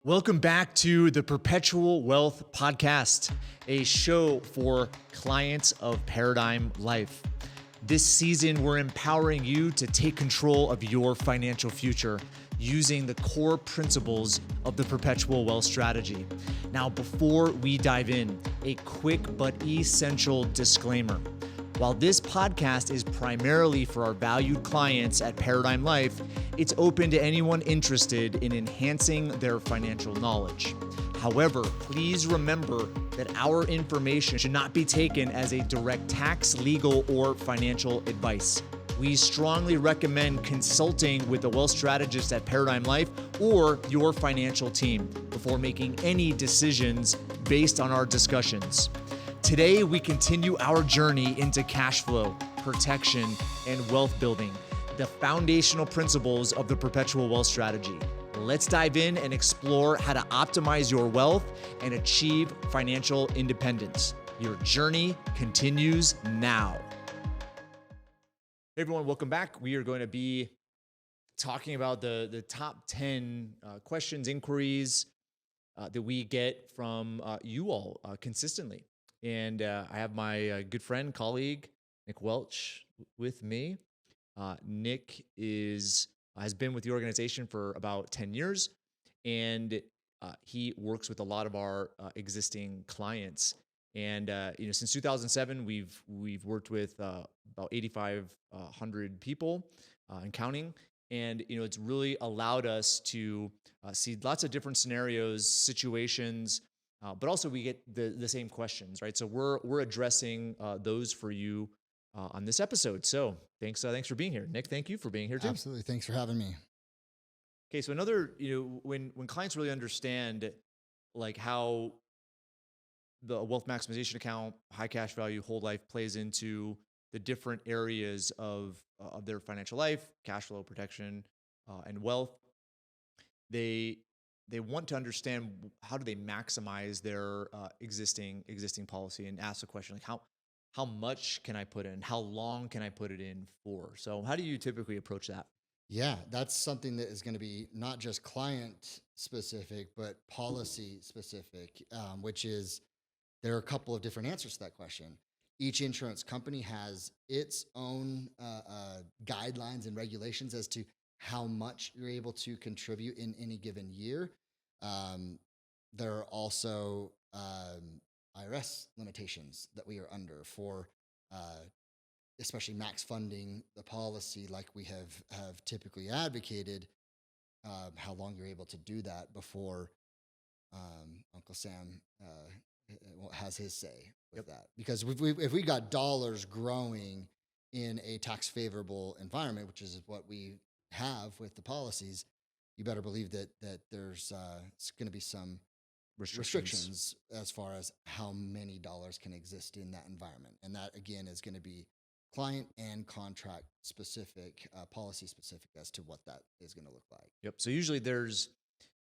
Welcome back to the Perpetual Wealth Podcast, a show for clients of Paradigm Life. This season, we're empowering you to take control of your financial future using the core principles of the Perpetual Wealth Strategy. Now, before we dive in, a quick but essential disclaimer. While this podcast is primarily for our valued clients at Paradigm Life, it's open to anyone interested in enhancing their financial knowledge. However, please remember that our information should not be taken as a direct tax, legal, or financial advice. We strongly recommend consulting with a wealth strategist at Paradigm Life or your financial team before making any decisions based on our discussions. Today, we continue our journey into cash flow, protection, and wealth building, the foundational principles of the Perpetual Wealth Strategy. Let's dive in and explore how to optimize your wealth and achieve financial independence. Your journey continues now. Hey everyone, welcome back. We are going to be talking about the top 10 questions, inquiries that we get from you all consistently. And I have my good friend, colleague, Nick Welch with me. Nick has been with the organization for about 10 years, and he works with a lot of our existing clients. And since 2007, we've worked with about 8,500 people and counting. And it's really allowed us to see lots of different scenarios, situations. But also we get the same questions, right? So we're addressing those for you on this episode. So thanks for being here, Nick. Thank you for being here too. Absolutely, thanks for having me. Okay, so another, when clients really understand like how the wealth maximization account, high cash value, whole life plays into the different areas of their financial life, cash flow, protection, and wealth, they want to understand how do they maximize their existing policy, and ask the question like how much can I put in? How long can I put it in for? So how do you typically approach that? Yeah, that's something that is going to be not just client specific, but policy specific, which is there are a couple of different answers to that question. Each insurance company has its own guidelines and regulations as to how much you're able to contribute in any given year. There are also IRS limitations that we are under for especially max funding the policy like we have typically advocated, how long you're able to do that before Uncle Sam has his say with that. Because if we got dollars growing in a tax favorable environment, which is what we have with the policies, you better believe that there's going to be some restrictions as far as how many dollars can exist in that environment. And that, again, is going to be client and contract specific, policy specific as to what that is going to look like. Yep. So usually there's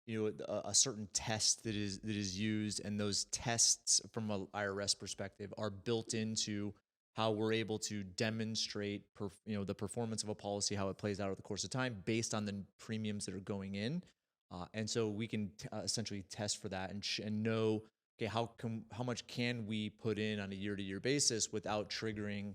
a certain test that is used, and those tests from an IRS perspective are built into how we're able to demonstrate the performance of a policy, how it plays out over the course of time based on the premiums that are going in. And so we can essentially test for that and know, okay, how much can we put in on a year-to-year basis without triggering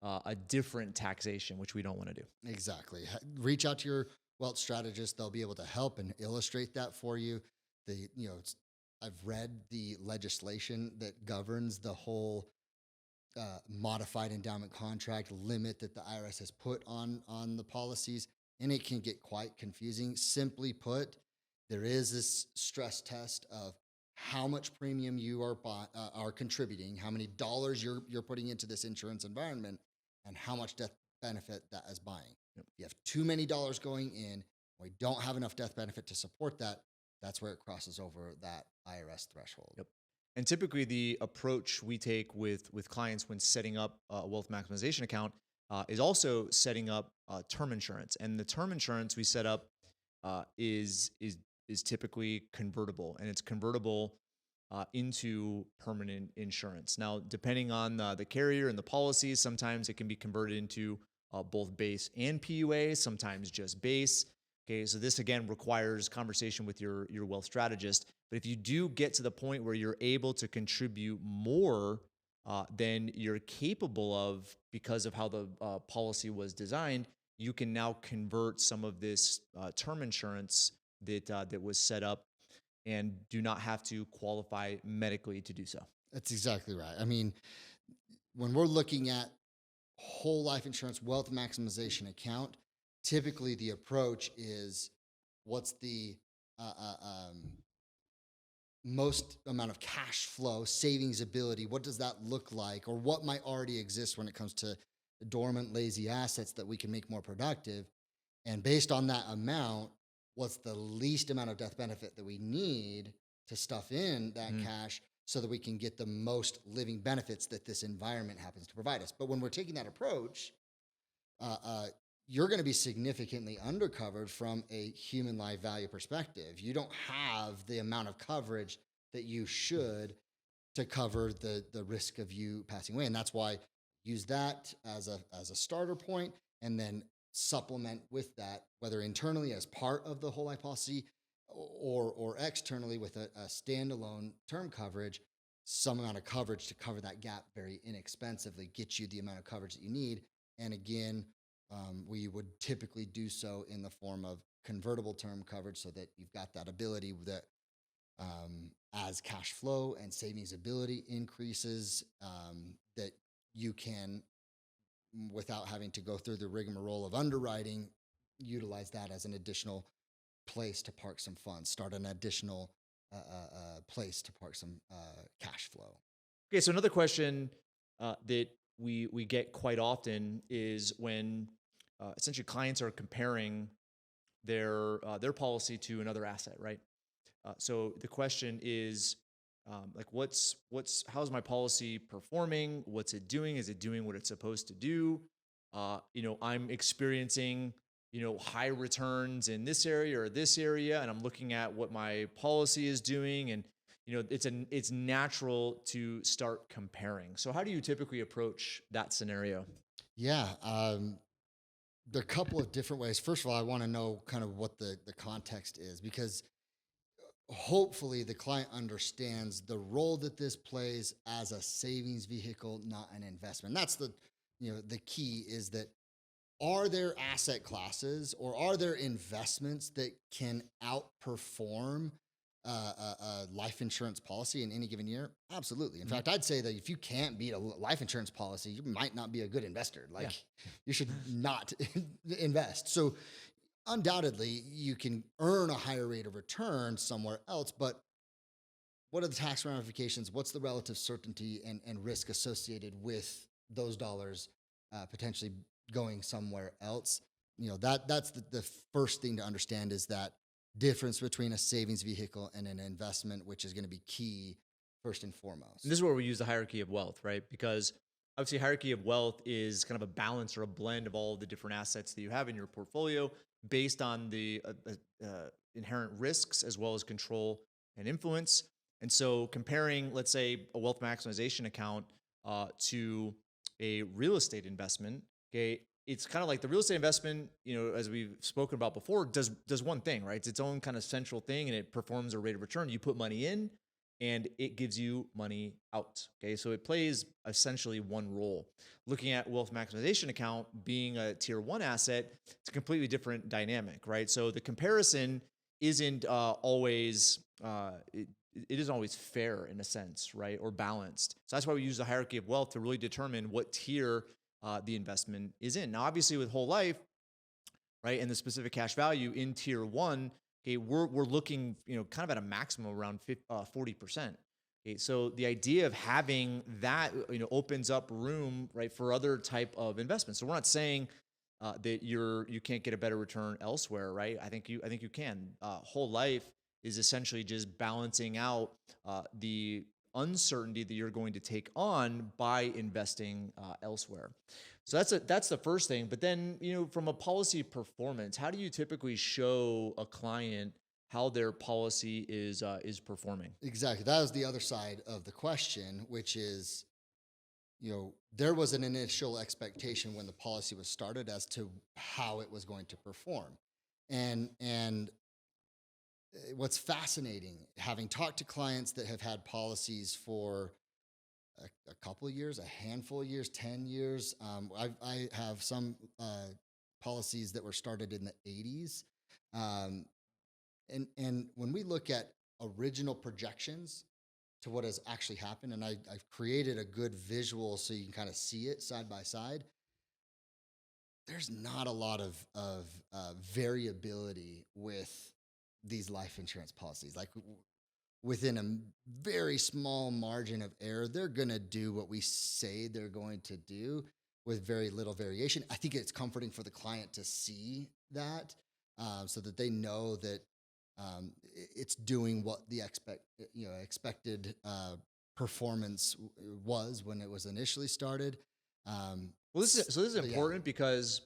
a different taxation, which we don't want to do. Exactly. Reach out to your wealth strategist. They'll be able to help and illustrate that for you. I've read the legislation that governs the whole modified endowment contract limit that the IRS has put on the policies, and it can get quite confusing. Simply put, there is this stress test of how much premium you are contributing, how many dollars you're putting into this insurance environment, and how much death benefit that is buying. Yep. If you have too many dollars going in, we don't have enough death benefit to support that, that's where it crosses over that IRS threshold. Yep. And typically the approach we take with clients when setting up a wealth maximization account is also setting up term insurance. And the term insurance we set up is typically convertible, and it's convertible into permanent insurance. Now, depending on the carrier and the policies, sometimes it can be converted into both base and PUA, sometimes just base. Okay, so this again requires conversation with your wealth strategist. But if you do get to the point where you're able to contribute more than you're capable of because of how the policy was designed, you can now convert some of this term insurance that was set up and do not have to qualify medically to do so. That's exactly right. I mean, when we're looking at whole life insurance wealth maximization account, typically the approach is what's the uh, uh, um, most amount of cash flow, savings ability? What does that look like? Or what might already exist when it comes to dormant, lazy assets that we can make more productive? And based on that amount, what's the least amount of death benefit that we need to stuff in that cash so that we can get the most living benefits that this environment happens to provide us? But when we're taking that approach, uh, uh, you're going to be significantly undercovered from a human life value perspective. You don't have the amount of coverage that you should to cover the risk of you passing away, and that's why use that as a starter point, and then supplement with that, whether internally as part of the whole life policy or externally with a standalone term coverage, some amount of coverage to cover that gap very inexpensively, get you the amount of coverage that you need. And again, we would typically do so in the form of convertible term coverage so that you've got that ability that as cash flow and savings ability increases, that you can, without having to go through the rigmarole of underwriting, utilize that as an additional place to park some funds, start an additional place to park some cash flow. Okay, so another question that we get quite often is when essentially clients are comparing their policy to another asset, right? So the question is, like, how's my policy performing? What's it doing? Is it doing what it's supposed to do? I'm experiencing, high returns in this area or this area, and I'm looking at what my policy is doing, and it's natural to start comparing. So how do you typically approach that scenario? Yeah, there are a couple of different ways. First of all, I want to know kind of what the context is, because hopefully the client understands the role that this plays as a savings vehicle, not an investment. That's the key is that, are there asset classes or are there investments that can outperform a life insurance policy in any given year? Absolutely. In fact, I'd say that if you can't beat a life insurance policy, you might not be a good investor. Like, Yeah. you should not invest. So undoubtedly you can earn a higher rate of return somewhere else, but what are the tax ramifications? What's the relative certainty and risk associated with those dollars potentially going somewhere else? That's the first thing to understand, is that difference between a savings vehicle and an investment, which is going to be key first and foremost. And this is where we use the hierarchy of wealth, right? Because obviously, hierarchy of wealth is kind of a balance or a blend of all of the different assets that you have in your portfolio based on the inherent risks as well as control and influence. And so, comparing, let's say, a wealth maximization account to a real estate investment, okay, it's kind of like the real estate investment, as we've spoken about before, does one thing, right? It's its own kind of central thing, and it performs a rate of return. You put money in, and it gives you money out. Okay, so it plays essentially one role. Looking at wealth maximization account being a tier one asset, it's a completely different dynamic, right? So the comparison isn't always it isn't always fair in a sense, right, or balanced. So that's why we use the hierarchy of wealth to really determine what tier the investment is in. Now, obviously, with whole life, right, and the specific cash value in tier one, okay, we're looking, kind of at a maximum around 40%. Okay, so the idea of having that, opens up room, right, for other type of investments. So we're not saying that you can't get a better return elsewhere, right? I think you can. Whole life is essentially just balancing out the uncertainty that you're going to take on by investing elsewhere. So that's the first thing. But then, from a policy performance, how do you typically show a client how their policy is performing? Exactly. That was the other side of the question, which is, there was an initial expectation when the policy was started as to how it was going to perform. And what's fascinating, having talked to clients that have had policies for a couple of years, a handful of years, 10 years. I have some policies that were started in the 80s. Um, and when we look at original projections to what has actually happened, and I've created a good visual so you can kind of see it side by side, there's not a lot of variability with these life insurance policies. Like within a very small margin of error, they're going to do what we say they're going to do with very little variation. I think it's comforting for the client to see that, so that they know that it's doing what the expected performance was when it was initially started. Well, this is but yeah. important because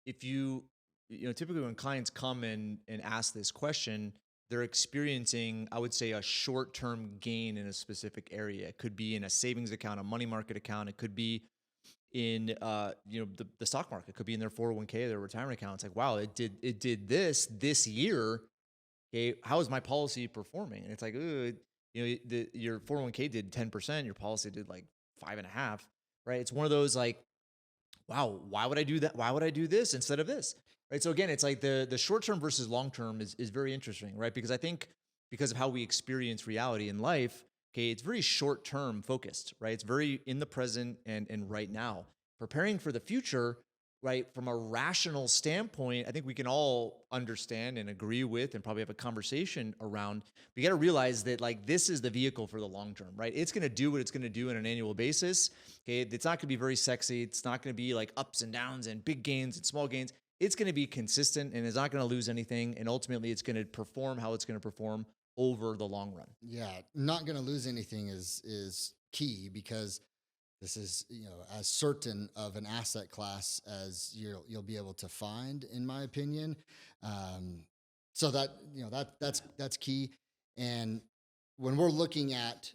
if typically when clients come and ask this question, they're experiencing, I would say, a short-term gain in a specific area. It could be in a savings account, a money market account. It could be in the stock market. It could be in their 401k, their retirement account. It's like, wow, it did this year. Okay, how is my policy performing? And it's like, your 401k did 10%, your policy did like 5.5%, right? It's one of those like, wow, why would I do that? Why would I do this instead of this? Right. So again, it's like the short term versus long term is very interesting, right? Because I think because of how we experience reality in life, okay, it's very short term focused, right? It's very in the present and right now. Preparing for the future, right? From a rational standpoint, I think we can all understand and agree with and probably have a conversation around. We got to realize that like this is the vehicle for the long term, right? It's going to do what it's going to do on an annual basis. Okay. It's not going to be very sexy. It's not going to be like ups and downs and big gains and small gains. It's going to be consistent and it's not going to lose anything. And ultimately it's going to perform how it's going to perform over the long run. Yeah, not going to lose anything is key, because this is, as certain of an asset class as you'll be able to find, in my opinion. So that's key. And when we're looking at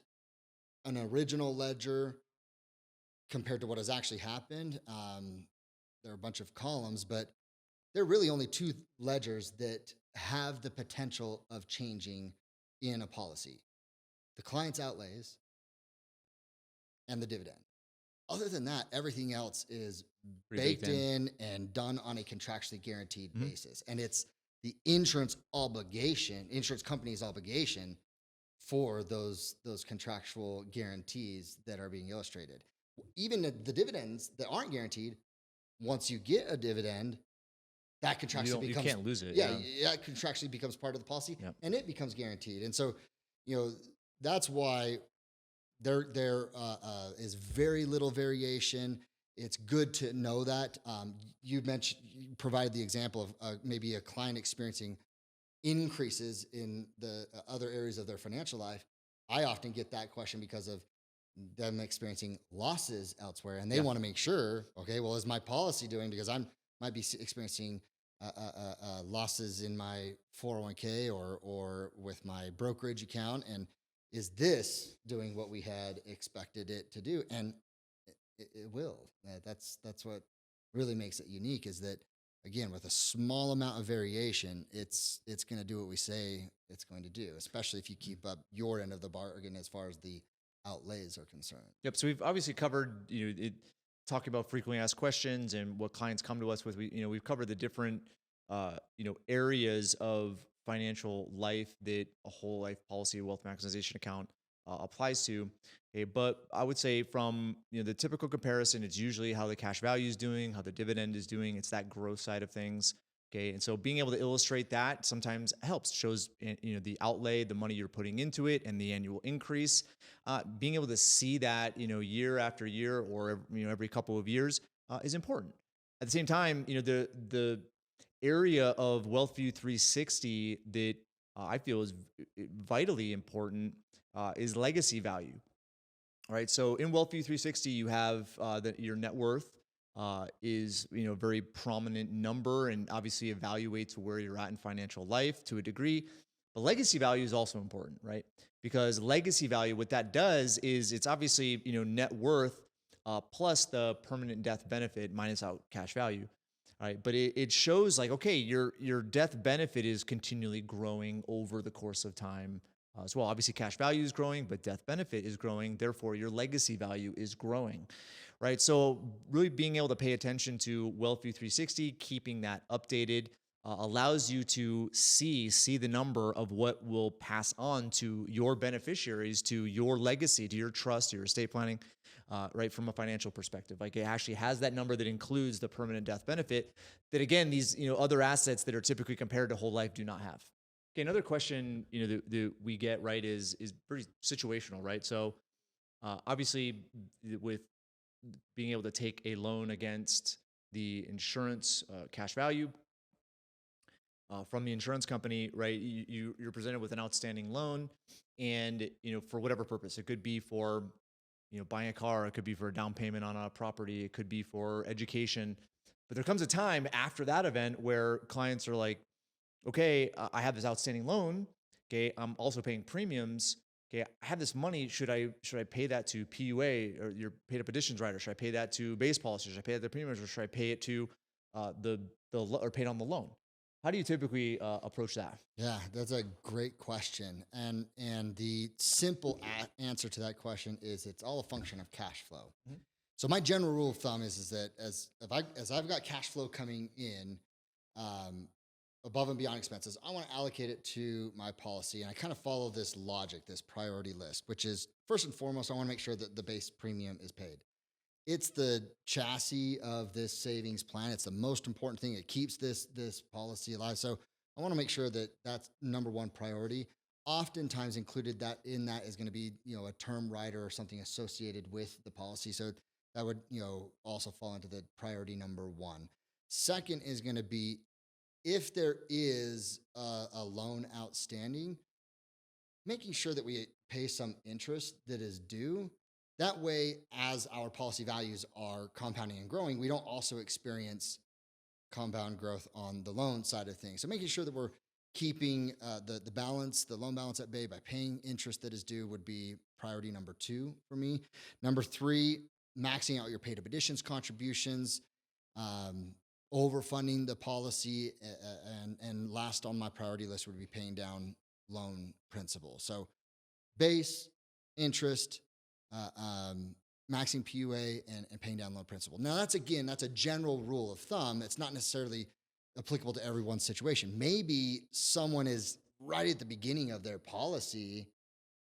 an original ledger compared to what has actually happened, there are a bunch of columns, but there are really only two ledgers that have the potential of changing in a policy: the client's outlays and the dividend. Other than that, everything else is baked in and done on a contractually guaranteed basis. And it's the insurance company's obligation for those contractual guarantees that are being illustrated. Even the dividends that aren't guaranteed, once you get a dividend, that contractually becomes, you can't lose it. Yeah, that contractually becomes part of the policy, and it becomes guaranteed. And so, that's why there is very little variation. It's good to know that. You provided the example of maybe a client experiencing increases in the other areas of their financial life. I often get that question because of them experiencing losses elsewhere, and they want to make sure, okay, well, is my policy doing, because might be experiencing losses in my 401k or with my brokerage account, and is this doing what we had expected it to do? And it will. That's what really makes it unique, is that, again, with a small amount of variation, it's going to do what we say it's going to do, especially if you keep up your end of the bargain as far as the outlays are concerned. Yep. So we've obviously covered, talking about frequently asked questions and what clients come to us with. We've covered the different, areas of financial life that a whole life policy wealth maximization account applies to. Okay, but I would say from the typical comparison, it's usually how the cash value is doing, how the dividend is doing. It's that growth side of things. Okay, and so being able to illustrate that sometimes helps. Shows the outlay, the money you're putting into it, and the annual increase. Being able to see that year after year or every couple of years is important. At the same time, the area of WealthView 360 that I feel is vitally important is legacy value. All right, so in WealthView 360, you have that your net worth is a very prominent number, and obviously evaluates where you're at in financial life to a degree. But legacy value is also important, right? Because legacy value, what that does is it's obviously net worth plus the permanent death benefit minus out cash value. right? But it shows like, okay, your death benefit is continually growing over the course of time as well. Obviously, cash value is growing, but death benefit is growing. Therefore, your legacy value is growing, right? So really being able to pay attention to WealthView 360, keeping that updated, allows you to see the number of what will pass on to your beneficiaries, to your legacy, to your trust, to your estate planning, right, from a financial perspective. Like it actually has that number that includes the permanent death benefit that, again, these other assets that are typically compared to whole life do not have. Okay, another question that we get, right, is pretty situational, right? So obviously with being able to take a loan against the insurance cash value from the insurance company, right? You're presented with an outstanding loan, and for whatever purpose, it could be for buying a car, it could be for a down payment on a property, it could be for education. But there comes a time after that event where clients are like, okay, I have this outstanding loan. Okay, I'm also paying premiums. Okay, I have this money. Should I pay that to PUA or your paid up additions rider? Should I pay that to base policy? Should I pay that to premiums, or should I pay it to or pay it on the loan? How do you typically approach that? Yeah, that's a great question, and the simple answer to that question is it's all a function of cash flow. Mhm. So my general rule of thumb is that as I've got cash flow coming in, um, above and beyond expenses, I want to allocate it to my policy, and I kind of follow this logic, this priority list, which is first and foremost, I want to make sure that the base premium is paid. It's the chassis of this savings plan. It's the most important thing. It keeps this policy alive. So I want to make sure that that's number one priority. Oftentimes included that in that is going to be a term rider or something associated with the policy. So that would also fall into the priority number one. Second is going to be if there is a loan outstanding, making sure that we pay some interest that is due. That way, as our policy values are compounding and growing, we don't also experience compound growth on the loan side of things. So making sure that we're keeping the balance, the loan balance at bay by paying interest that is due would be priority number two for me. Number three, maxing out your paid up additions contributions, um, overfunding the policy, and last on my priority list would be paying down loan principal. So base, interest, uh, um, maxing PUA, and paying down loan principal. Now, that's a general rule of thumb. It's not necessarily applicable to everyone's situation. Maybe someone is right at the beginning of their policy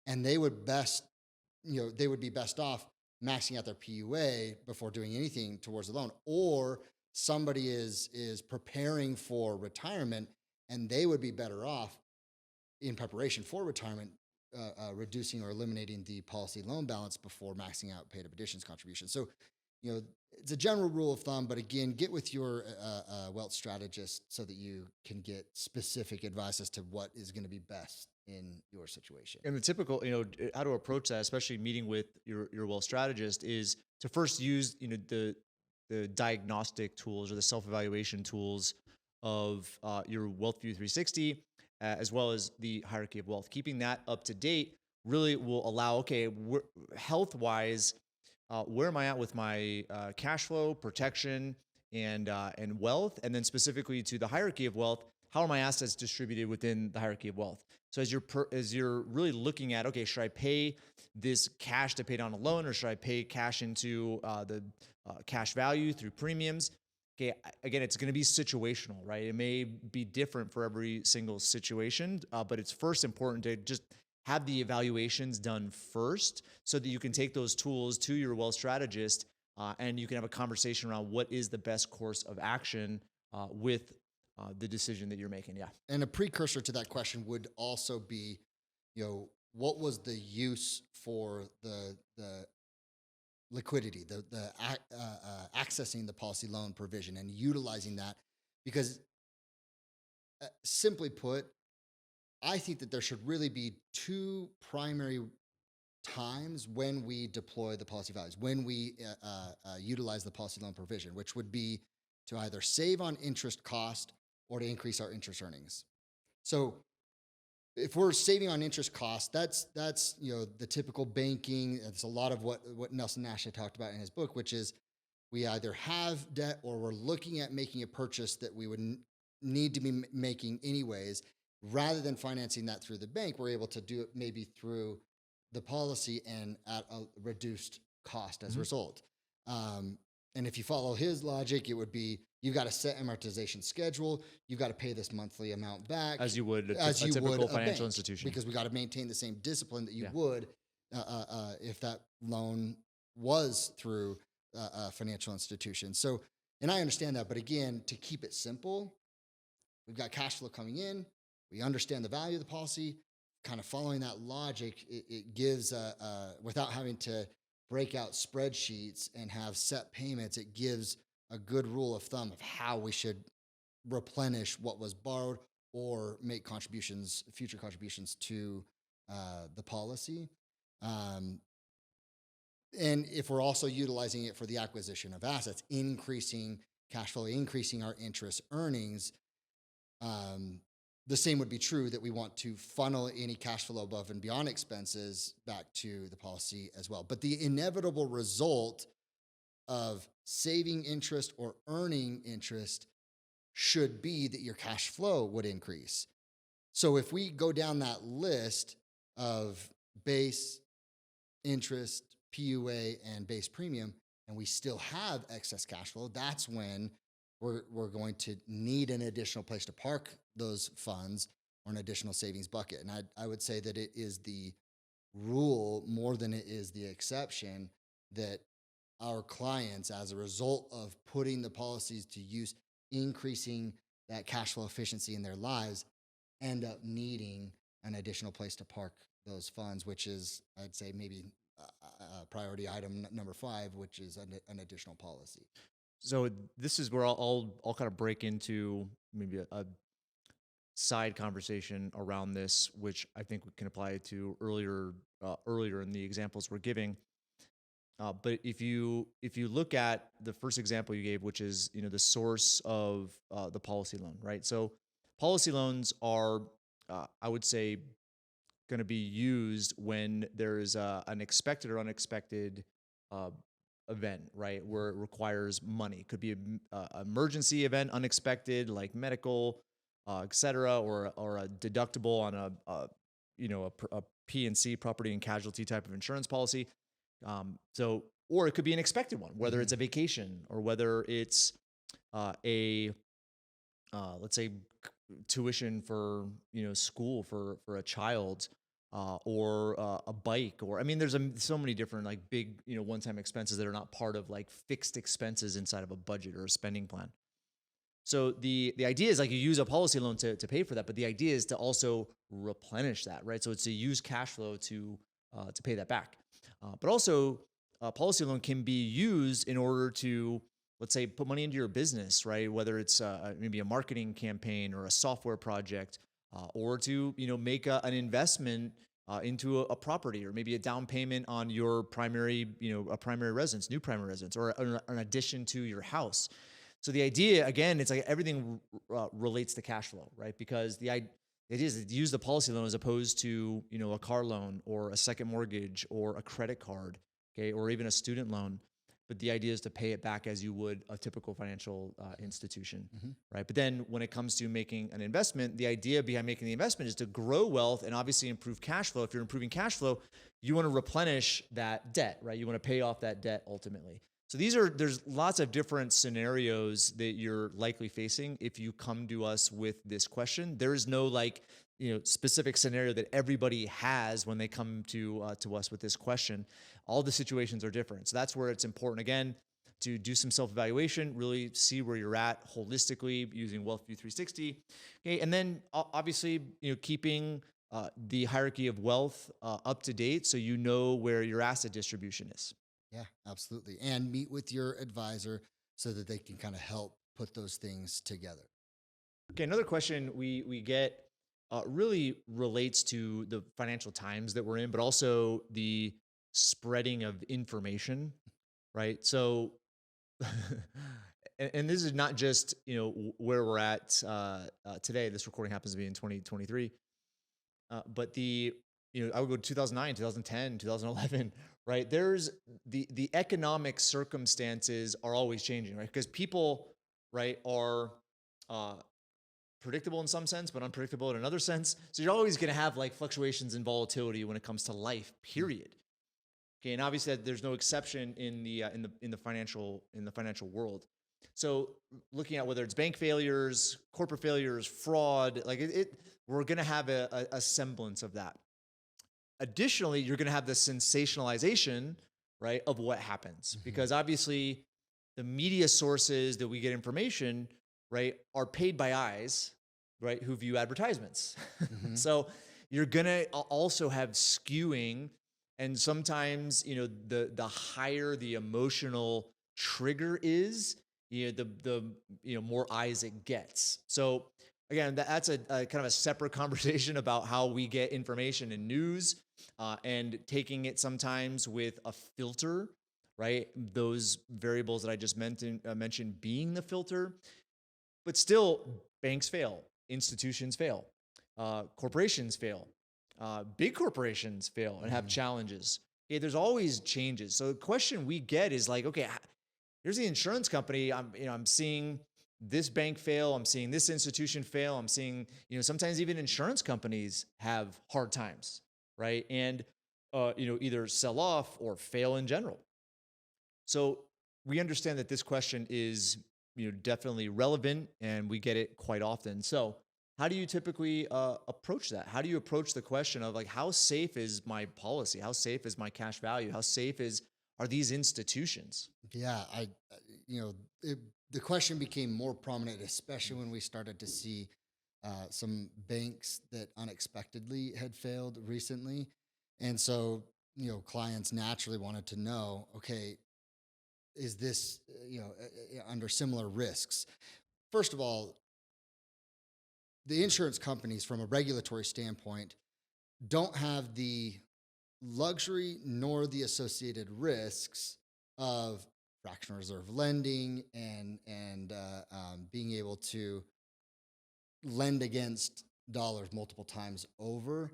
and they would be best off maxing out their PUA before doing anything towards the loan. Or somebody is preparing for retirement and they would be better off in preparation for retirement, reducing or eliminating the policy loan balance before maxing out paid up additions contributions. So, it's a general rule of thumb, but again, get with your wealth strategist so that you can get specific advice as to what is going to be best in your situation. And the typical, how to approach that, especially meeting with your wealth strategist, is to first use, the diagnostic tools or the self-evaluation tools of your WealthView 360, as well as the hierarchy of wealth. Keeping that up to date really will allow, okay, health-wise, where am I at with my cash flow, protection, and wealth, and then specifically to the hierarchy of wealth, how are my assets distributed within the hierarchy of wealth? So as you're really looking at, okay, should I pay this cash to pay down a loan, or should I pay cash into the cash value through premiums? Okay, again, it's going to be situational, right? It may be different for every single situation, but it's first important to just have the evaluations done first so that you can take those tools to your wealth strategist and you can have a conversation around what is the best course of action with the decision that you're making. Yeah. And a precursor to that question would also be, what was the use for the liquidity, accessing the policy loan provision and utilizing that? Because simply put, I think that there should really be two primary times when we deploy the policy values, when we utilize the policy loan provision, which would be to either save on interest cost or to increase our interest earnings. So if we're saving on interest costs, that's the typical banking. It's a lot of what Nelson Nash had talked about in his book, which is we either have debt or we're looking at making a purchase that we would need to be making anyways. Rather than financing that through the bank, we're able to do it maybe through the policy and at a reduced cost as a result. And if you follow his logic, it would be you've got a set amortization schedule. You've got to pay this monthly amount back As you would a you typical would a financial bank, institution. because we got to maintain the same discipline that you Yeah. would if that loan was through a financial institution. So, and I understand that, but again, to keep it simple, we've got cash flow coming in. We understand the value of the policy. Kind of following that logic, it gives without having to break out spreadsheets and have set payments, it gives a good rule of thumb of how we should replenish what was borrowed or make contributions, future contributions to the policy. And if we're also utilizing it for the acquisition of assets, increasing cash flow, increasing our interest earnings, the same would be true that we want to funnel any cash flow above and beyond expenses back to the policy as well. But the inevitable result of saving interest or earning interest should be that your cash flow would increase. So if we go down that list of base, interest, PUA, and base premium, and we still have excess cash flow, that's when we're going to need an additional place to park those funds or an additional savings bucket. And I would say that it is the rule more than it is the exception that our clients, as a result of putting the policies to use, increasing that cash flow efficiency in their lives, end up needing an additional place to park those funds, which is, I'd say, maybe priority item number 5, which is an additional policy. So this is where I'll kind of break into maybe a side conversation around this, which I think we can apply to earlier in the examples we're giving. But if you look at the first example you gave, which is the source of the policy loan, right? So policy loans are, I would say, going to be used when there is an expected or unexpected event, right? Where it requires money. Could be an emergency event, unexpected, like medical, et cetera, or a deductible on a P&C, property and casualty type of insurance policy. Or it could be an expected one, whether it's a vacation or whether it's let's say tuition for school for a child, or a bike, or I mean, there's so many different like big one-time expenses that are not part of like fixed expenses inside of a budget or a spending plan. So the idea is like you use a policy loan to pay for that, but the idea is to also replenish that, right? So it's to use cash flow to pay that back. But also, a policy loan can be used in order to, let's say, put money into your business, right? Whether it's maybe a marketing campaign or a software project, or to make an investment into a property, or maybe a down payment on your primary, a primary residence, new primary residence, or an addition to your house. So the idea, again, it's like everything relates to cash flow, right? Because the idea is to use the policy loan as opposed to a car loan or a second mortgage or a credit card, okay, or even a student loan. But the idea is to pay it back as you would a typical financial institution, right? But then when it comes to making an investment, the idea behind making the investment is to grow wealth and obviously improve cash flow. If you're improving cash flow, you want to replenish that debt, right? You want to pay off that debt ultimately. So there's lots of different scenarios that you're likely facing if you come to us with this question. There is no specific scenario that everybody has when they come to us with this question. All the situations are different. So that's where it's important, again, to do some self-evaluation, really see where you're at holistically using WealthView 360. Okay, and then obviously, keeping the hierarchy of wealth up to date so you know where your asset distribution is. Yeah, absolutely. And meet with your advisor so that they can kind of help put those things together. Okay, another question we get really relates to the financial times that we're in, but also the spreading of information, right? So, and this is not just where we're at today. This recording happens to be in 2023, but I would go to 2009, 2010, 2011. right? There's the economic circumstances are always changing, right? Because people, right, are uh, predictable in some sense, but unpredictable in another sense. So you're always going to have like fluctuations and volatility when it comes to life, period. Okay, and obviously there's no exception in the financial world. So looking at whether it's bank failures, corporate failures, fraud, like we're going to have a semblance of that. Additionally, you're going to have the sensationalization, right, of what happens, because obviously the media sources that we get information, right, are paid by eyes, right, who view advertisements. So you're going to also have skewing, and sometimes, the higher the emotional trigger is, the more eyes it gets. So again, that's a kind of a separate conversation about how we get information and news, and taking it sometimes with a filter, right? Those variables that I just mentioned being the filter, but still, banks fail, institutions fail, corporations fail, big corporations fail and have challenges. Okay, there's always changes. So the question we get is like, okay, here's the insurance company. I'm seeing this bank fail. I'm seeing this institution fail. I'm seeing, sometimes even insurance companies have hard times, right? And, either sell off or fail in general. So we understand that this question is, definitely relevant, and we get it quite often. So how do you typically approach that? How do you approach the question of like, how safe is my policy? How safe is my cash value? How safe are these institutions? Yeah, the question became more prominent, especially when we started to see some banks that unexpectedly had failed recently. And so, clients naturally wanted to know, okay, is this, under similar risks? First of all, the insurance companies, from a regulatory standpoint, don't have the luxury nor the associated risks of fractional reserve lending and being able to lend against dollars multiple times over.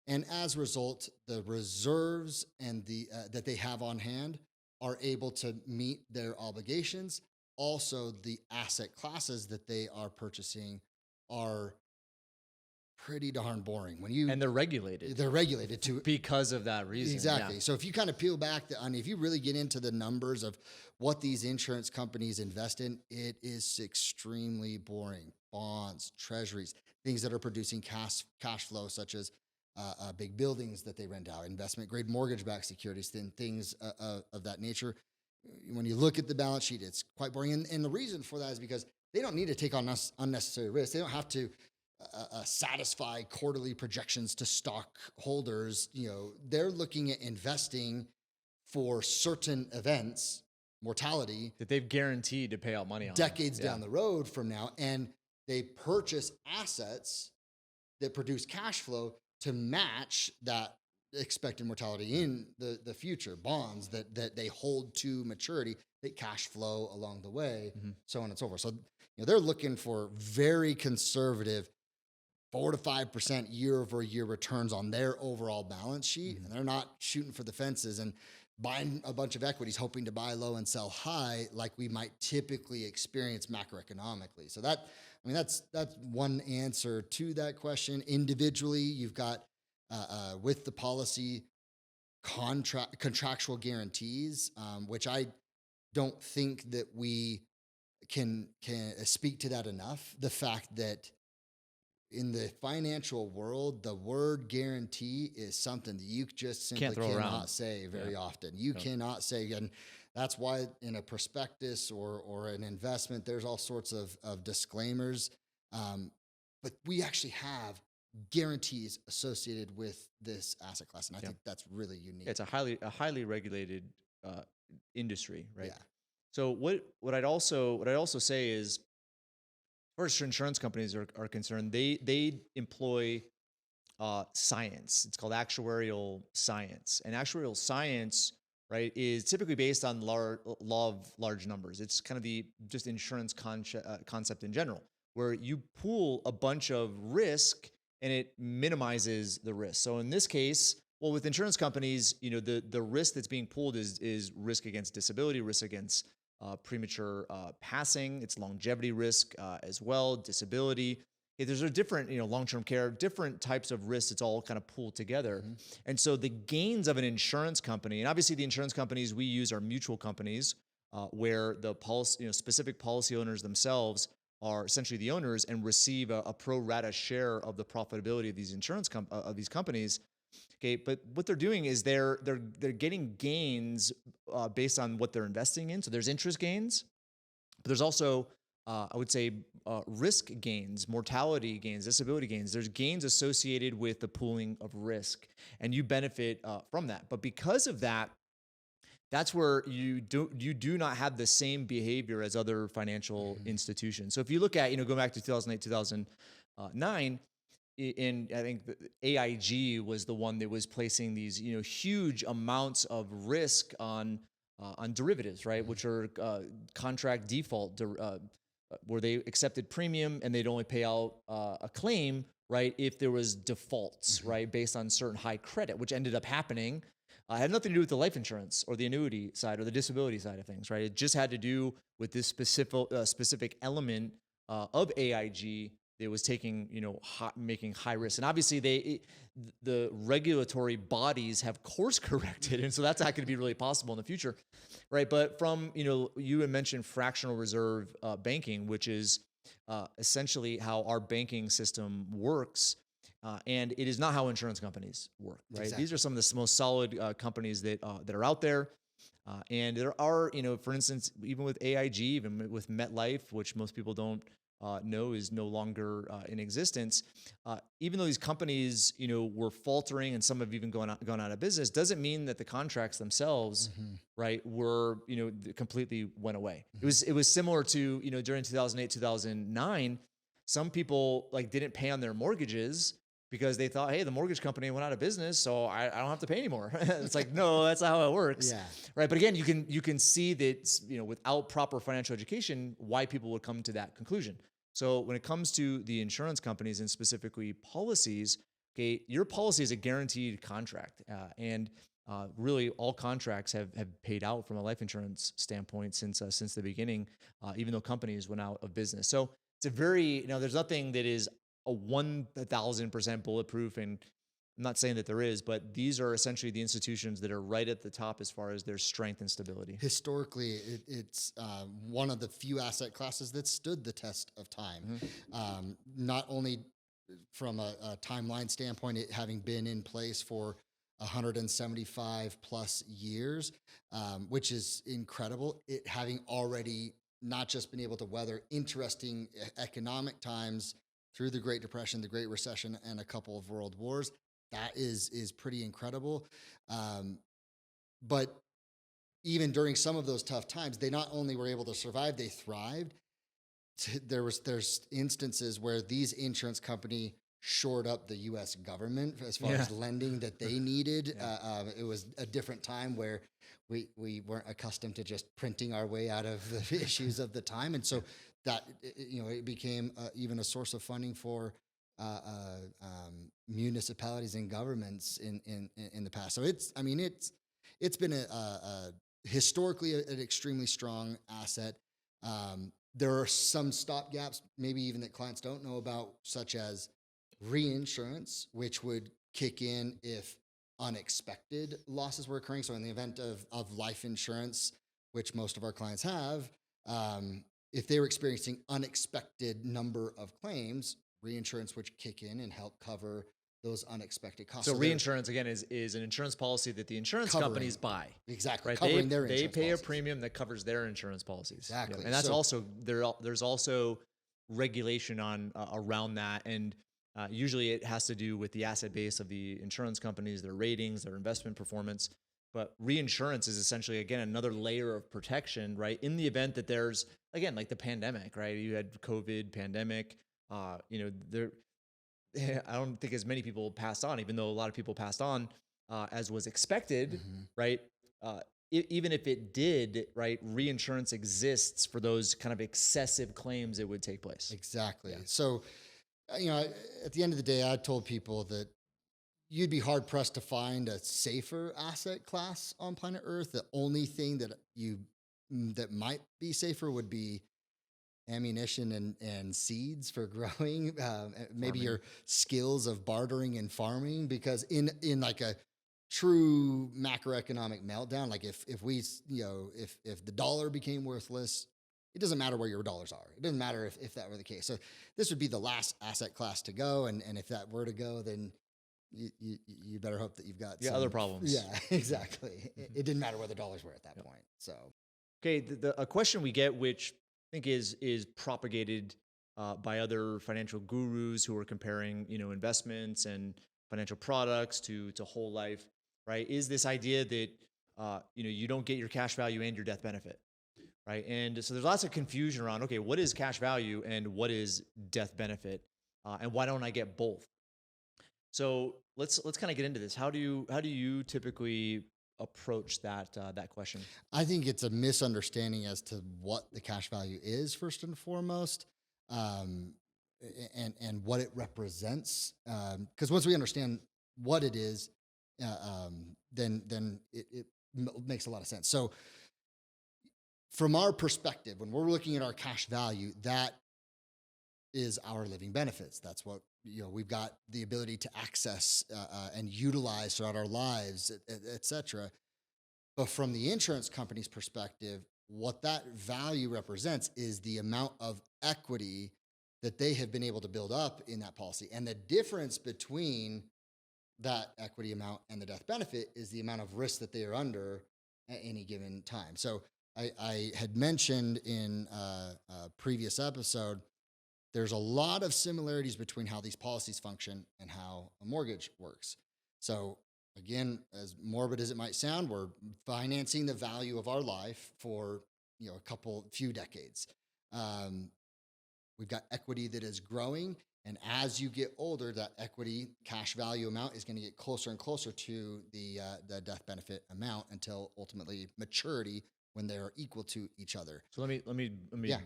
And as a result, the reserves and the that they have on hand are able to meet their obligations. Also, the asset classes that they are purchasing are pretty darn boring. And they're regulated to because of that reason. exactly. Yeah. So if you kind of peel back if you really get into the numbers of what these insurance companies invest in, it is extremely boring. Bonds, treasuries, things that are producing cash flow, such as big buildings that they rent out, investment grade mortgage-backed securities, things of that nature. When you look at the balance sheet, it's quite boring. And the reason for that is because they don't need to take on unnecessary risks. They don't have to satisfy quarterly projections to stockholders. They're looking at investing for certain events, mortality, That they've guaranteed to pay out money on decades down the road from now, and they purchase assets that produce cash flow to match that expected mortality in the future. Bonds that they hold to maturity that cash flow along the way, so on and so forth. So they're looking for very conservative 4 to 5% year-over-year returns on their overall balance sheet, and they're not shooting for the fences and buying a bunch of equities, hoping to buy low and sell high, like we might typically experience macroeconomically. So that's one answer to that question. Individually, you've got with the policy contractual guarantees, which I don't think that we can speak to that enough. The fact that in the financial world, the word guarantee is something that you just simply cannot say very often. You cannot say, and that's why in a prospectus or an investment, there's all sorts of disclaimers. But we actually have guarantees associated with this asset class, and I think that's really unique. It's a highly regulated industry, right? Yeah. So what I'd also say is, as far as insurance companies are concerned, they employ science. It's called actuarial science, and actuarial science, right, is typically based on law of large numbers. It's kind of the just insurance concept in general, where you pool a bunch of risk and it minimizes the risk. So in this case, Well, with insurance companies, the risk that's being pulled is risk against disability, risk against premature passing, it's longevity risk as well, disability. There's a different, long-term care, different types of risks. It's all kind of pooled together. And so the gains of an insurance company, and obviously the insurance companies we use are mutual companies where the policy, specific policy owners themselves are essentially the owners and receive a pro rata share of the profitability of these of these companies. Okay, but what they're doing is they're getting gains based on what they're investing in. So there's interest gains, but there's also I would say risk gains, mortality gains, disability gains. There's gains associated with the pooling of risk, and you benefit from that. But because of that, that's where you do not have the same behavior as other financial institutions. So if you look at, going back to 2008, 2009, and I think the AIG was the one that was placing these, huge amounts of risk on derivatives, right? Which are contract default, where they accepted premium and they'd only pay out a claim, right, if there was defaults, right, based on certain high credit, which ended up happening. Had nothing to do with the life insurance or the annuity side or the disability side of things, right? It just had to do with this specific element of AIG that was taking, making high risk. And obviously the regulatory bodies have course corrected. And so that's not going to be really possible in the future, right? But from, you had mentioned fractional reserve banking, which is essentially how our banking system works. And it is not how insurance companies work, right? Exactly. These are some of the most solid companies that are out there. And there are, for instance, even with AIG, even with MetLife, which most people don't know is no longer in existence. Even though these companies, were faltering and some have even gone out of business, doesn't mean that the contracts themselves, right, were, completely went away. It was similar to, during 2008, 2009, some people didn't pay on their mortgages because they thought, hey, the mortgage company went out of business, so I don't have to pay anymore. It's like, no, that's not how it works. Yeah. Right. But again, you can see that, without proper financial education, why people would come to that conclusion. So when it comes to the insurance companies and specifically policies, okay, your policy is a guaranteed contract. And really all contracts have paid out from a life insurance standpoint since the beginning, even though companies went out of business. So it's a very, there's nothing that is a 1,000% bulletproof, and I'm not saying that there is, but these are essentially the institutions that are right at the top as far as their strength and stability. Historically, it's one of the few asset classes that stood the test of time. Not only from a timeline standpoint, it having been in place for 175 plus years, which is incredible. It having already not just been able to weather interesting economic times through the Great Depression, the Great Recession, and a couple of world wars. That is pretty incredible. But even during some of those tough times, they not only were able to survive, they thrived. There's instances where these insurance company shored up the U.S. government as far as lending that they needed. It was a different time where we weren't accustomed to just printing our way out of the issues of the time, and so that it became even a source of funding for municipalities and governments in the past. So it's been a historically an extremely strong asset. There are some stopgaps, maybe even that clients don't know about, such as reinsurance, which would kick in if unexpected losses were occurring. So in the event of life insurance, which most of our clients have, if they were experiencing unexpected number of claims, reinsurance would kick in and help cover those unexpected costs. So reinsurance, again, is an insurance policy that the insurance companies buy. Exactly. Right? Covering their insurance They pay policies. a premium that covers their insurance policies. Exactly. And that's there's also regulation on around that. And usually it has to do with the asset base of the insurance companies, their ratings, their investment performance. But reinsurance is essentially, again, another layer of protection, right? In the event that there's, again, like the pandemic, right? You had COVID, pandemic, I don't think as many people passed on, even though a lot of people passed on as was expected, right? Even if it did, right, reinsurance exists for those kind of excessive claims that would take place. Exactly. Yeah. So, at the end of the day, I told people that, you'd be hard pressed to find a safer asset class on planet Earth. The only thing that might be safer would be ammunition and seeds for growing. Maybe Farming. your skills of bartering and farming, because in like a true macroeconomic meltdown, like if we if the dollar became worthless, it doesn't matter where your dollars are. It doesn't matter if that were the case. So this would be the last asset class to go, and if that were to go, then you better hope that you've got Yeah, some other problems. Yeah, exactly. It didn't matter where the dollars were at that point. So Okay, a question we get, which I think is propagated by other financial gurus who are comparing, investments and financial products to whole life, right? Is this idea that you don't get your cash value and your death benefit, right? And so there's lots of confusion around, okay, what is cash value and what is death benefit, and why don't I get both? So let's kind of get into this. How do you typically approach that question? I think it's a misunderstanding as to what the cash value is, first and foremost, um, and what it represents. Because once we understand what it is, then it makes a lot of sense. So, from our perspective, when we're looking at our cash value, that is our living benefits. That's what we've got the ability to access and utilize throughout our lives, et cetera. But from the insurance company's perspective, what that value represents is the amount of equity that they have been able to build up in that policy. And the difference between that equity amount and the death benefit is the amount of risk that they are under at any given time. So I had mentioned in a previous episode, there's a lot of similarities between how these policies function and how a mortgage works. So again, as morbid as it might sound, we're financing the value of our life for a few decades. Um, we've got equity that is growing, and as you get older, that equity cash value amount is going to get closer and closer to the death benefit amount until ultimately maturity, when they are equal to each other. So let me Yeah.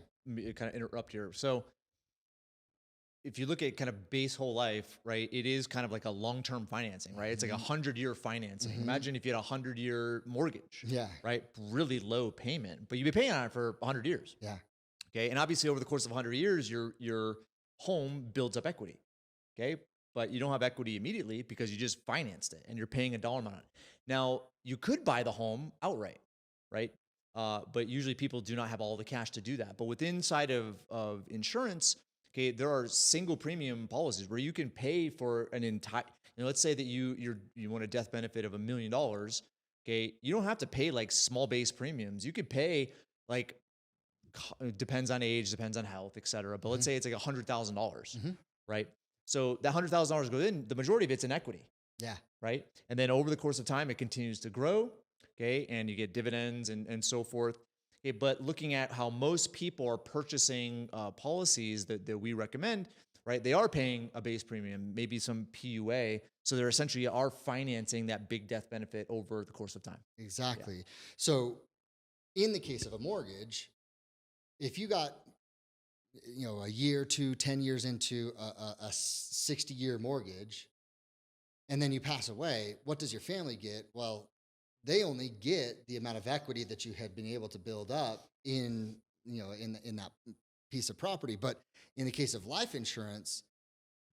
kind of interrupt here. So if you look at kind of base whole life, right, it is kind of like a long-term financing, right? It's like 100-year financing. Mhm. Imagine if you had a 100-year mortgage, Yeah. right? Really low payment, but you've been paying on it for 100 years. Yeah. Okay. And obviously over the course of 100 years, your home builds up equity. Okay. But you don't have equity immediately because you just financed it and you're paying a dollar amount. Now, you could buy the home outright, right? But usually people do not have all the cash to do that. But with inside of insurance, okay, there are single premium policies where you can pay for an entire, let's say that you want a death benefit of $1 million. Okay. You don't have to pay like small base premiums. You could pay like, it depends on age, depends on health, et cetera. But let's say it's like $100,000, Mhm. right? So that $100,000 goes in, the majority of it's in equity, Yeah. right? And then over the course of time, it continues to grow, okay? And you get dividends and so forth. Okay, but looking at how most people are purchasing policies that we recommend, right? They are paying a base premium, maybe some PUA. So they're essentially are financing that big death benefit over the course of time. Exactly. So in the case of a mortgage, if you got a year, 10 years into a 60-year mortgage, and then you pass away, what does your family get? Well, they only get the amount of equity that you had been able to build up in that piece of property. But in the case of life insurance,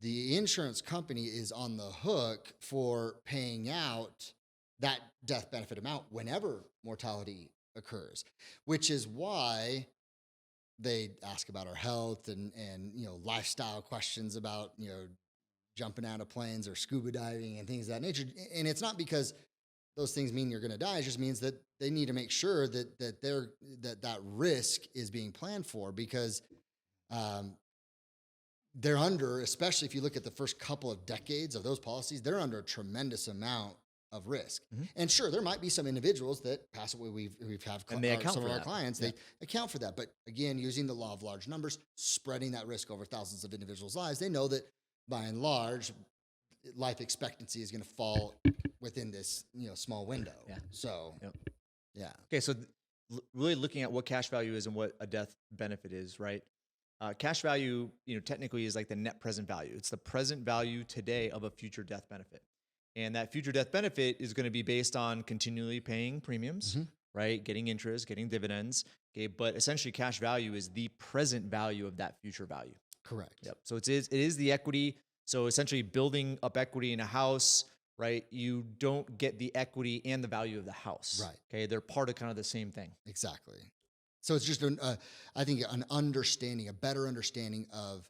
the insurance company is on the hook for paying out that death benefit amount whenever mortality occurs, which is why they ask about our health and lifestyle questions about jumping out of planes or scuba diving and things of that nature. And it's not because those things mean you're going to die. It just means that they need to make sure that risk is being planned for, because um, they're under, especially if you look at the first couple of decades of those policies, they're under a tremendous amount of risk. Mhm. And sure, there might be some individuals that pass away. We've have And they account some for of our that. clients, Yeah. they account for that. But again, using the law of large numbers, spreading that risk over thousands of individuals' lives, they know that by and large, life expectancy is going to fall within this small window. Yeah. So Yep. yeah. Okay, so really looking at what cash value is and what a death benefit is, right? Cash value, technically is like the net present value. It's the present value today of a future death benefit. And that future death benefit is going to be based on continually paying premiums, Hmm. right? Getting interest, getting dividends. Okay. But essentially, cash value is the present value of that future value. Correct. Yep. So it is the equity. So essentially, building up equity in a house, right? You don't get the equity and the value of the house. Right. Okay. They're part of kind of the same thing. Exactly. So it's just I think an understanding, a better understanding of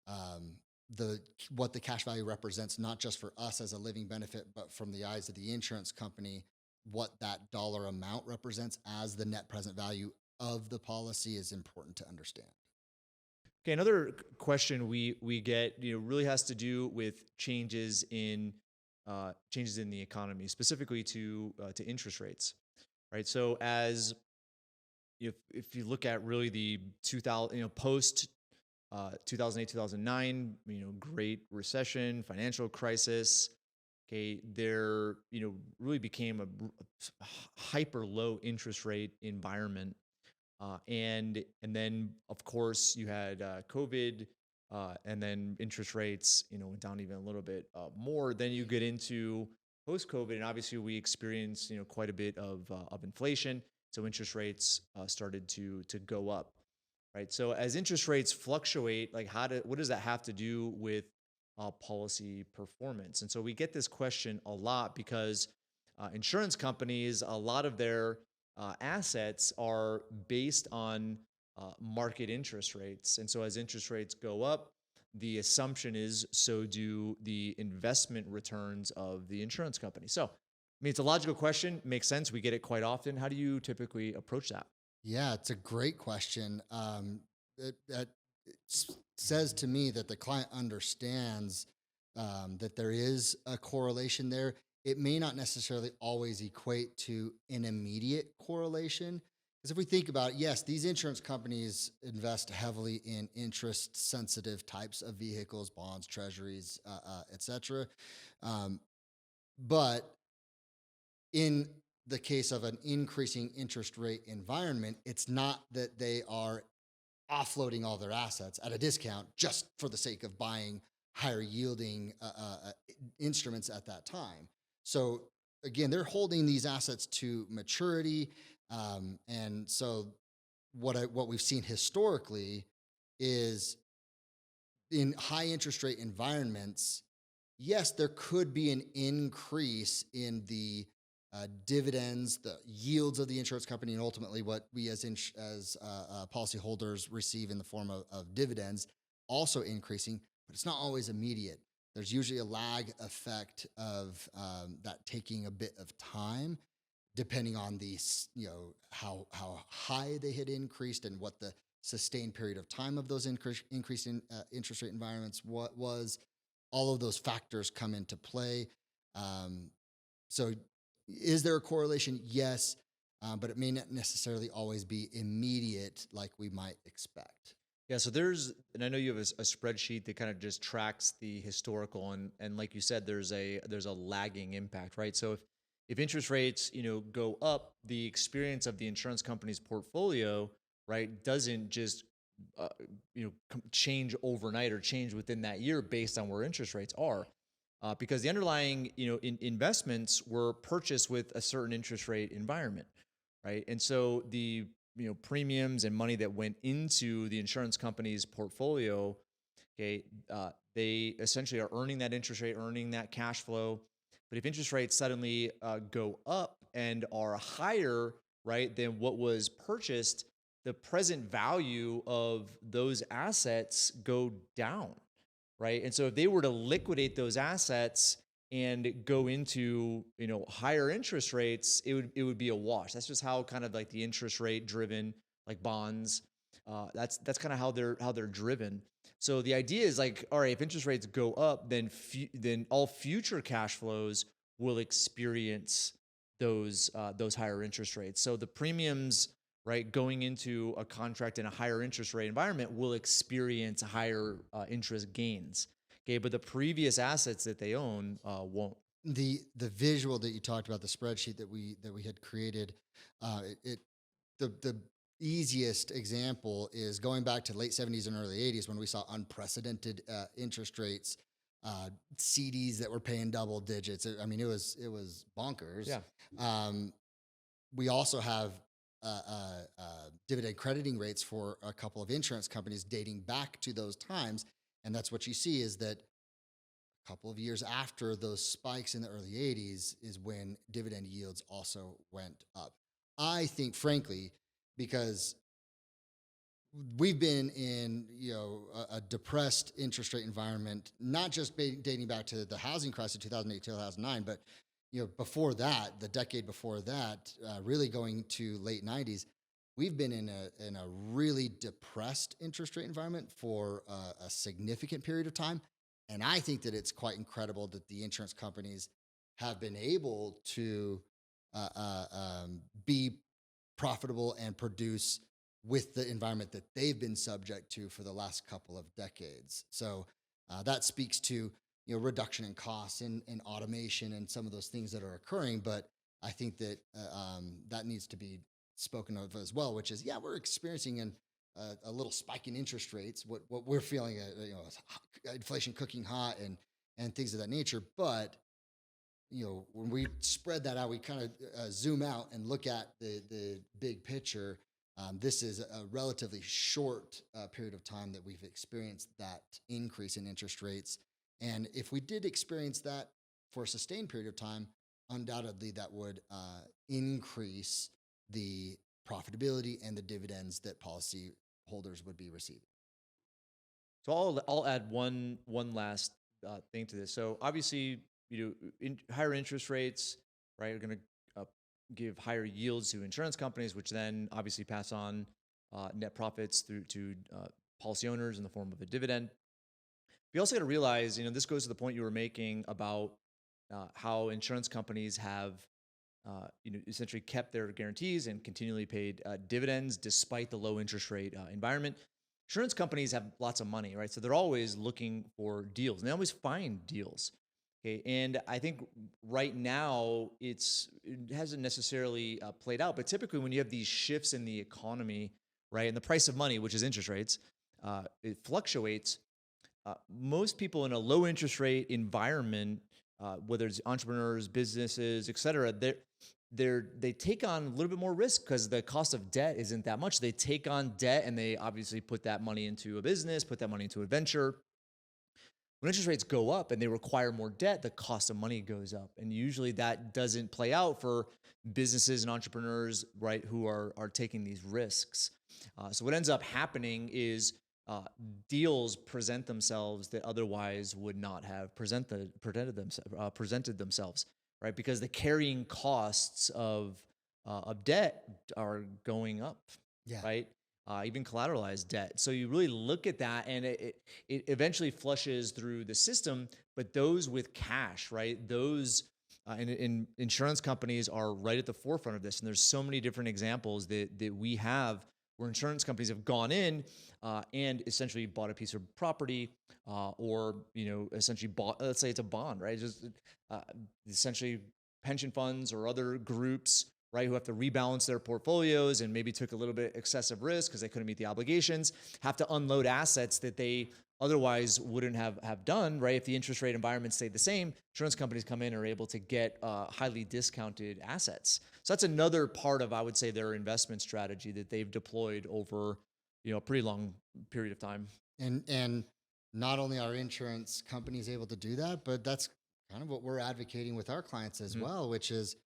um, the what the cash value represents, not just for us as a living benefit, but from the eyes of the insurance company, what that dollar amount represents as the net present value of the policy is important to understand. Okay, another question we get, really has to do with changes in the economy, specifically to interest rates, right? So as if you look at really the 2000, post 2008 2009, Great Recession, financial crisis. Okay, there really became a hyper low interest rate environment, and then of course you had COVID, and then interest rates went down even a little bit more. Then you get into post COVID, and obviously we experienced quite a bit of inflation, so interest rates started to go up, right? So as interest rates fluctuate, like what does that have to do with policy performance? And so we get this question a lot because insurance companies, a lot of their assets are based on market interest rates. And so as interest rates go up, the assumption is so do the investment returns of the insurance company. So, I mean, it's a logical question, makes sense. We get it quite often. How do you typically approach that? Yeah, it's a great question. That says to me that the client understands that there is a correlation there. It may not necessarily always equate to an immediate correlation. Because if we think about it, yes, these insurance companies invest heavily in interest sensitive types of vehicles, bonds, treasuries, et cetera. Um, but in the case of an increasing interest rate environment, it's not that they are offloading all their assets at a discount just for the sake of buying higher yielding instruments at that time. So again, they're holding these assets to maturity, and so what we've seen historically is in high interest rate environments, yes, there could be an increase in the dividends, the yields of the insurance company, and ultimately what we as policyholders receive in the form of dividends, also increasing, but it's not always immediate. There's usually a lag effect of that taking a bit of time, depending on how high they had increased and what the sustained period of time of those increase in interest rate environments what was. All of those factors come into play. Um, so, is there a correlation? Yes, but it may not necessarily always be immediate like we might expect. Yeah, so and I know you have a spreadsheet that kind of just tracks the historical, and like you said, there's a lagging impact, right? So if interest rates, go up, the experience of the insurance company's portfolio, right, doesn't just change overnight or change within that year based on where interest rates are, because the underlying, investments were purchased with a certain interest rate environment, right? And so the premiums and money that went into the insurance company's portfolio, okay, they essentially are earning that interest rate, earning that cash flow. But if interest rates suddenly go up and are higher, right, than what was purchased, the present value of those assets go down, right? And so if they were to liquidate those assets and go into higher interest rates, it would be a wash. That's just how kind of like the interest rate driven, like bonds. That's kind of how they're driven. So the idea is like, all right, if interest rates go up, then all future cash flows will experience those higher interest rates. So the premiums, right, going into a contract in a higher interest rate environment will experience higher interest gains. Okay, but the previous assets that they own won't. The visual that you talked about, the spreadsheet that we had created, it the easiest example is going back to late 70s and early 80s when we saw unprecedented interest rates CDs that were paying double digits. I mean, it was bonkers. Yeah. Um, we also have dividend crediting rates for a couple of insurance companies dating back to those times, and that's what you see is that a couple of years after those spikes in the early 80s is when dividend yields also went up. I think, frankly, because we've been in a depressed interest rate environment, not just dating back to the housing crisis of 2008 2009, but before that, the decade before that, really going to late 90s, we've been in a really depressed interest rate environment for a significant period of time, and I think that it's quite incredible that the insurance companies have been able to be profitable and produce with the environment that they've been subject to for the last couple of decades. So that speaks to reduction in costs and automation and some of those things that are occurring. But I think that that needs to be spoken of as well, which is we're experiencing a little spike in interest rates. What we're feeling, inflation cooking hot and things of that nature. But when we spread that out, we kind of zoom out and look at the big picture. This is a relatively short period of time that we've experienced that increase in interest rates. And if we did experience that for a sustained period of time, undoubtedly that would increase the profitability and the dividends that policy holders would be receiving. So I'll add one last thing to this. So obviously, higher interest rates, right, are going to give higher yields to insurance companies, which then obviously pass on net profits through to policy owners in the form of a dividend. We also got to realize, this goes to the point you were making about how insurance companies have, essentially kept their guarantees and continually paid dividends despite the low interest rate environment. Insurance companies have lots of money, right? So they're always looking for deals, and they always find deals. Okay, and I think right now it hasn't necessarily played out, but typically when you have these shifts in the economy, right, and the price of money, which is interest rates, it fluctuates. Most people in a low interest rate environment, whether it's entrepreneurs, businesses, et cetera, they take on a little bit more risk because the cost of debt isn't that much. They take on debt and they obviously put that money into a business, put that money into a venture. When interest rates go up and they require more debt, the cost of money goes up. And usually that doesn't play out for businesses and entrepreneurs, right, who are taking these risks. So what ends up happening is deals present themselves that otherwise would not have presented themselves, right? Because the carrying costs of debt are going up, Yeah. right? Even collateralized debt. So you really look at that, and it eventually flushes through the system. But those with cash, right? Those and insurance companies are right at the forefront of this. And there's so many different examples that we have where insurance companies have gone in and essentially bought a piece of property, or essentially bought. Let's say it's a bond, right? Just essentially pension funds or other groups, right, who have to rebalance their portfolios and maybe took a little bit excessive risk because they couldn't meet the obligations, have to unload assets that they otherwise wouldn't have done, right? If the interest rate environment stayed the same, insurance companies come in and are able to get highly discounted assets. So that's another part of, I would say, their investment strategy that they've deployed over, a pretty long period of time. And not only are insurance companies able to do that, but that's kind of what we're advocating with our clients as well, which is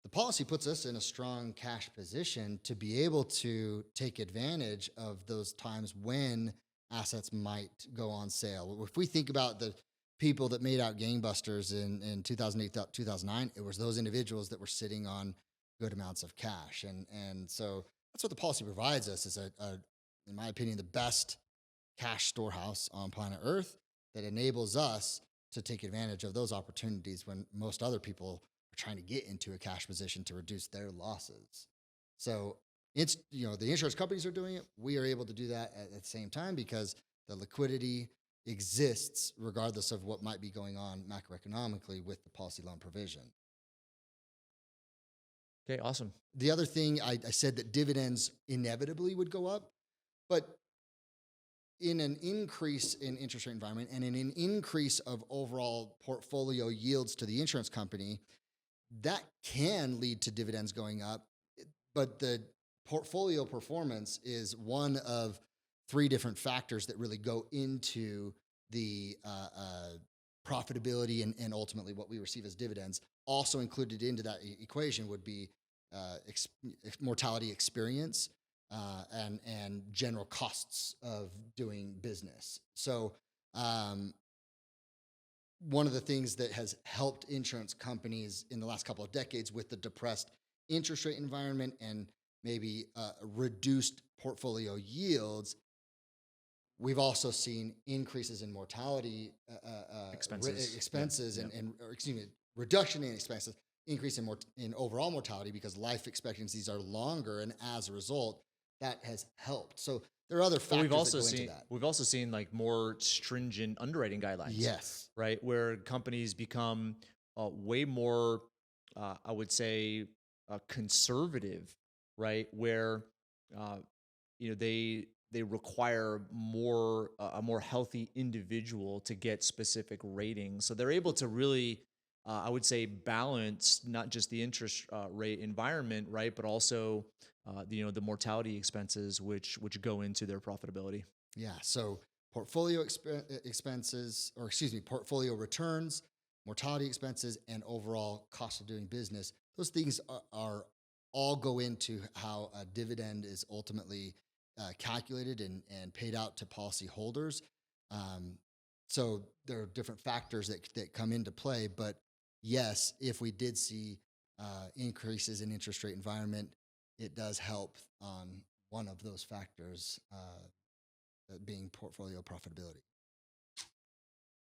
the policy puts us in a strong cash position to be able to take advantage of those times when assets might go on sale. If we think about the people that made out gangbusters in 2008, 2009, it was those individuals that were sitting on good amounts of cash. And so that's what the policy provides us is in my opinion, the best cash storehouse on planet Earth that enables us to take advantage of those opportunities when most other people are trying to get into a cash position to reduce their losses. So it's, the insurance companies are doing it. We are able to do that at the same time because the liquidity exists regardless of what might be going on macroeconomically with the policy loan provision. Okay, awesome. The other thing I said that dividends inevitably would go up, but in an increase in interest rate environment and in an increase of overall portfolio yields to the insurance company, that can lead to dividends going up. But the portfolio performance is one of three different factors that really go into the profitability and ultimately what we receive as dividends. Also included into that equation would be mortality experience and general costs of doing business. So one of the things that has helped insurance companies in the last couple of decades with the depressed interest rate environment and maybe reduced portfolio yields, we've also seen increases in mortality expenses Yeah. or excuse me, reduction in expenses, increase in overall mortality because life expectancies are longer, and as a result, that has helped. So there are other But factors that go into that. we've also seen like more stringent underwriting guidelines. Yes. Right, where companies become way more, I would say, conservative. Right, where uh, they require more a more healthy individual to get specific ratings. So they're able to really, I would say, balance not just the interest rate environment, right, but also the mortality expenses which go into their profitability. Yeah. So expenses, or excuse me, portfolio returns, mortality expenses, and overall cost of doing business. Those things are all go into how a dividend is ultimately calculated and paid out to policyholders. Um, so there are different factors that come into play. But yes, if we did see increases in interest rate environment, it does help on one of those factors. Being portfolio profitability.